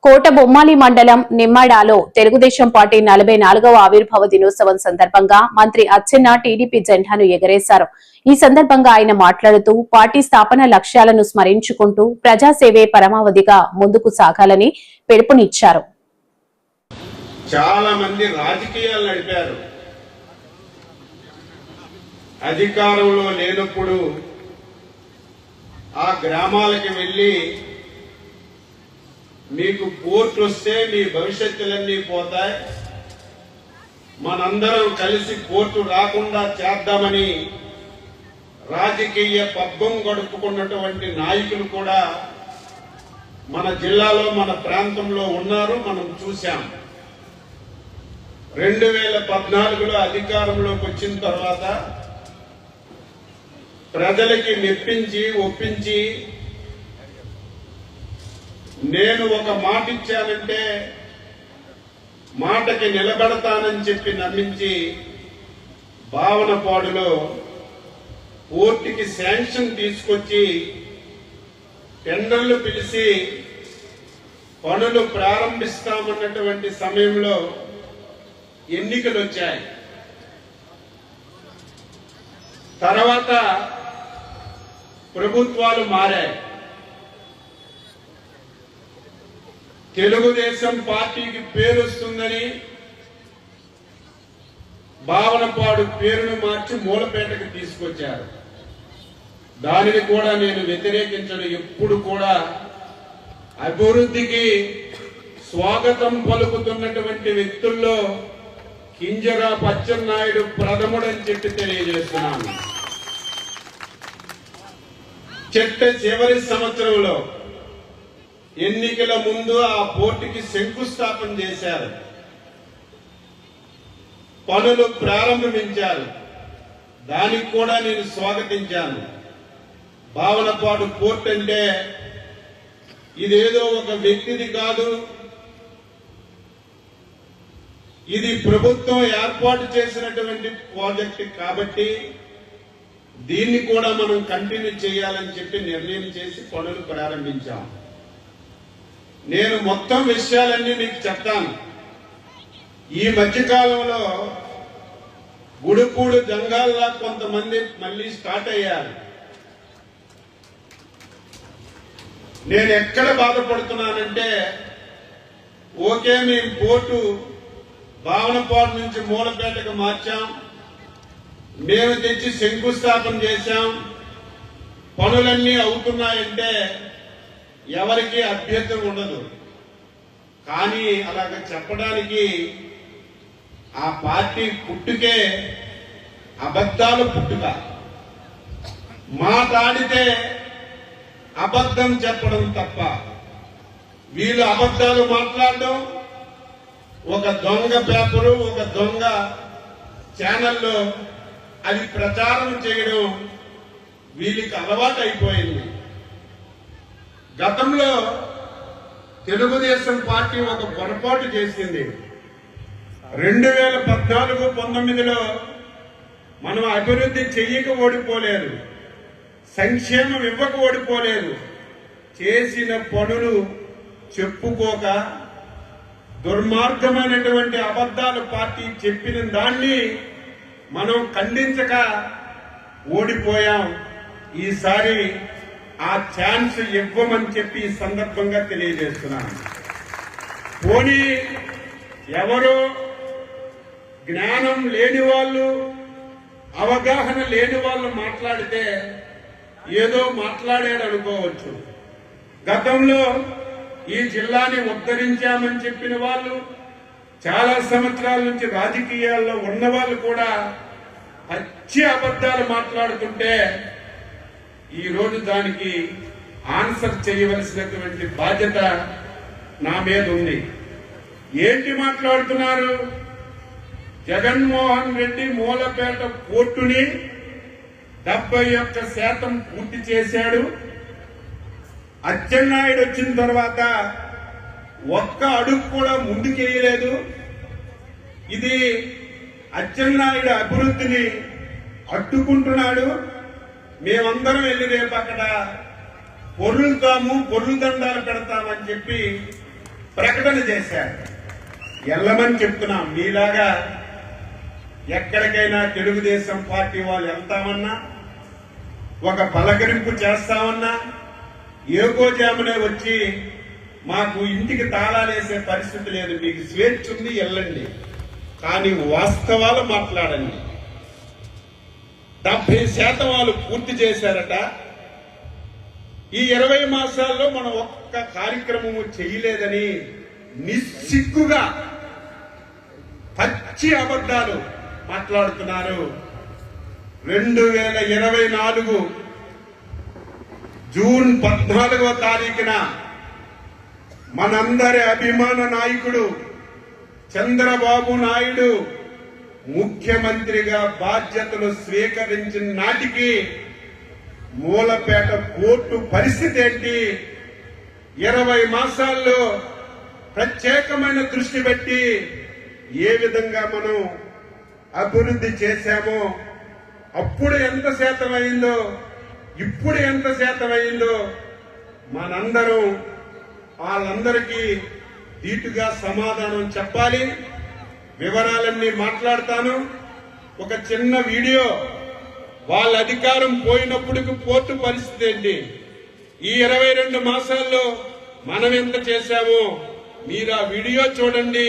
కోటబొమ్మాలి మండలం నిమ్మాడాలో తెలుగుదేశం పార్టీ 44వ ఆవిర్భావ దినోత్సవం సందర్భంగా మంత్రి అచ్చెన్న టీడీపీ జెండాను ఎగరేశారు. ఈ సందర్భంగా ఆయన మాట్లాడుతూ పార్టీ స్థాపన లక్ష్యాలను స్మరించుకుంటూ ప్రజాసేవే పరమావధిగా ముందుకు సాగాలని పిలుపునిచ్చారు. చాలా మంది రాజకీయాలు నడిపారు. అధికారంలో లేనప్పుడు ఆ గ్రామాలకు వెళ్లి మీకు పోర్టు వస్తే మీ భవిష్యత్తులన్నీ పోతాయి, మనందరం కలిసి పోర్టు రాకుండా చేద్దామని రాజకీయ పబ్బం గడుపుకున్నటువంటి నాయకులు కూడా మన జిల్లాలో మన ప్రాంతంలో ఉన్నారు, మనం చూశాం. 2014లో అధికారంలోకి వచ్చిన తర్వాత ప్రజలకి మెప్పించి ఒప్పించి నేను ఒక మాట ఇచ్చానంటే మాటకి నిలబడతానని చెప్పి నమ్మించి భావనపాడులో పోర్టుకి శాంక్షన్ తీసుకొచ్చి టెండర్లు పిలిచి పనులు ప్రారంభిస్తామన్నటువంటి సమయంలో ఎన్నికలు వచ్చాయి. తర్వాత ప్రభుత్వాలు మారాయి. తెలుగుదేశం పార్టీకి పేరు వస్తుందని భావనపాడు పేరును మార్చి మూలపేటకు తీసుకొచ్చారు. దానిని కూడా నేను వ్యతిరేకించను. ఎప్పుడు కూడా అభివృద్ధికి స్వాగతం పలుకుతున్నటువంటి వ్యక్తుల్లో కింజరాపు అచ్చెన్నాయుడు ప్రథముడని చెప్పి తెలియజేస్తున్నాను. చివరి సంవత్సరంలో ఎన్నికల ముందు ఆ పోర్టుకి శంకుస్థాపన చేశారు, పనులు ప్రారంభించారు. దానికి కూడా నేను స్వాగతించాను. భావనపాడు పోర్టు అంటే ఇదేదో ఒక వ్యక్తిది కాదు, ఇది ప్రభుత్వం ఏర్పాటు చేసినటువంటి ప్రాజెక్ట్ కాబట్టి దీన్ని కూడా మనం కంటిన్యూ చేయాలని చెప్పి నిర్ణయం చేసి పనులు ప్రారంభించాం. నేను మొత్తం విషయాలన్నీ మీకు చెప్తాను. ఈ మధ్యకాలంలో గుడిపూడి జంగాల్లా కొంతమంది మళ్ళీ స్టార్ట్ అయ్యారు. నేను ఎక్కడ బాధపడుతున్నానంటే, ఓకే మేము పోర్టు భావనపాడు నుంచి మూలపేటకు మార్చాం, మేము తెచ్చి శంకుస్థాపన చేశాం, పనులన్నీ అవుతున్నాయంటే ఎవరికి అభ్యంతరం ఉండదు. కానీ అలాగ చెప్పడానికి ఆ పార్టీ పుట్టుకే అబద్ధాలు పుట్టుక. మాట్లాడితే అబద్ధం చెప్పడం తప్ప వీళ్ళు అబద్ధాలు మాట్లాడడం, ఒక దొంగ పేపరు ఒక దొంగ ఛానల్లో అది ప్రచారం చేయడం వీళ్ళకి అలవాటు అయిపోయింది. గతంలో తెలుగుదేశం పార్టీ ఒక పొరపాటు చేసింది. 2014-19లో మనం అభివృద్ధి చెయ్యక ఓడిపోలేదు, సంక్షేమం ఇవ్వక ఓడిపోలేదు. చేసిన పనులు చెప్పుకోక దుర్మార్గమైనటువంటి అబద్ధాలు పార్టీ చెప్పిన దాన్ని మనం ఖండించక ఓడిపోయాం. ఈసారి ఆ ఛాన్స్ ఇవ్వమని చెప్పి ఈ సందర్భంగా తెలియజేస్తున్నాను. పోనీ ఎవరో జ్ఞానం లేని వాళ్ళు, అవగాహన లేని వాళ్ళు మాట్లాడితే ఏదో మాట్లాడాడు అనుకోవచ్చు. గతంలో ఈ జిల్లాని ఉద్ధరించామని చెప్పిన వాళ్ళు, చాలా సంవత్సరాల నుంచి రాజకీయాల్లో ఉన్న వాళ్ళు కూడా పచ్చి అబద్ధాలు మాట్లాడుతుంటే ఈరోజు దానికి ఆన్సర్ చేయవలసినటువంటి బాధ్యత నా మీద ఉంది. ఏంటి మాట్లాడుతున్నారు? జగన్మోహన్ రెడ్డి మూలపేట పోర్టుని 71% పూర్తి చేశాడు. అచ్చెన్నాయుడు వచ్చిన తర్వాత ఒక్క అడుగు కూడా ముందుకేయలేదు. ఇది అచ్చెన్నాయుడు అభివృద్ధిని అడ్డుకుంటున్నాడు. మేమందరం వెళ్ళి రేపు అక్కడ పొర్లుతాము, పొర్లు దండాలు పెడతామని చెప్పి ప్రకటన చేశారు. వెళ్ళమని చెప్తున్నాం. మీలాగా ఎక్కడికైనా తెలుగుదేశం పార్టీ వాళ్ళు వెళ్తామన్నా, ఒక పలకరింపు చేస్తామన్నా, ఏకోజామునే వచ్చి మాకు ఇంటికి తాళాలేసే పరిస్థితి లేదు. మీకు స్వేచ్ఛ ఉంది, వెళ్ళండి, కానీ వాస్తవాలు మాట్లాడండి. 70% వాళ్ళు పూర్తి చేశారట. ఈ 20 మాసాల్లో మనం ఒక్క కార్యక్రమము చేయలేదని నిస్సిగ్గుగా పచ్చి అబద్ధాలు మాట్లాడుతున్నారు. 2024 జూన్ 14వ తారీఖున మనందరి అభిమాన నాయకుడు చంద్రబాబు నాయుడు ముఖ్యమంత్రిగా బాధ్యతలు స్వీకరించిన నాటికి మూలపేట కోర్టు పరిస్థితి ఏంటి, 20 మాసాల్లో ప్రత్యేకమైన దృష్టి పెట్టి ఏ విధంగా మనం అభివృద్ధి చేశామో, అప్పుడు ఎంత శాతం అయిందో, ఇప్పుడు ఎంత శాతం అయిందో మనందరం వాళ్ళందరికీ ధీటుగా సమాధానం చెప్పాలి. వివరాలన్నీ మాట్లాడతాను. ఒక చిన్న వీడియో, వాళ్ళ అధికారం పోయినప్పటికి పోర్టు పరిస్థితి ఏంటి, ఈ 22 మాసాల్లో మనం ఎంత చేశామో మీరు ఆ వీడియో చూడండి.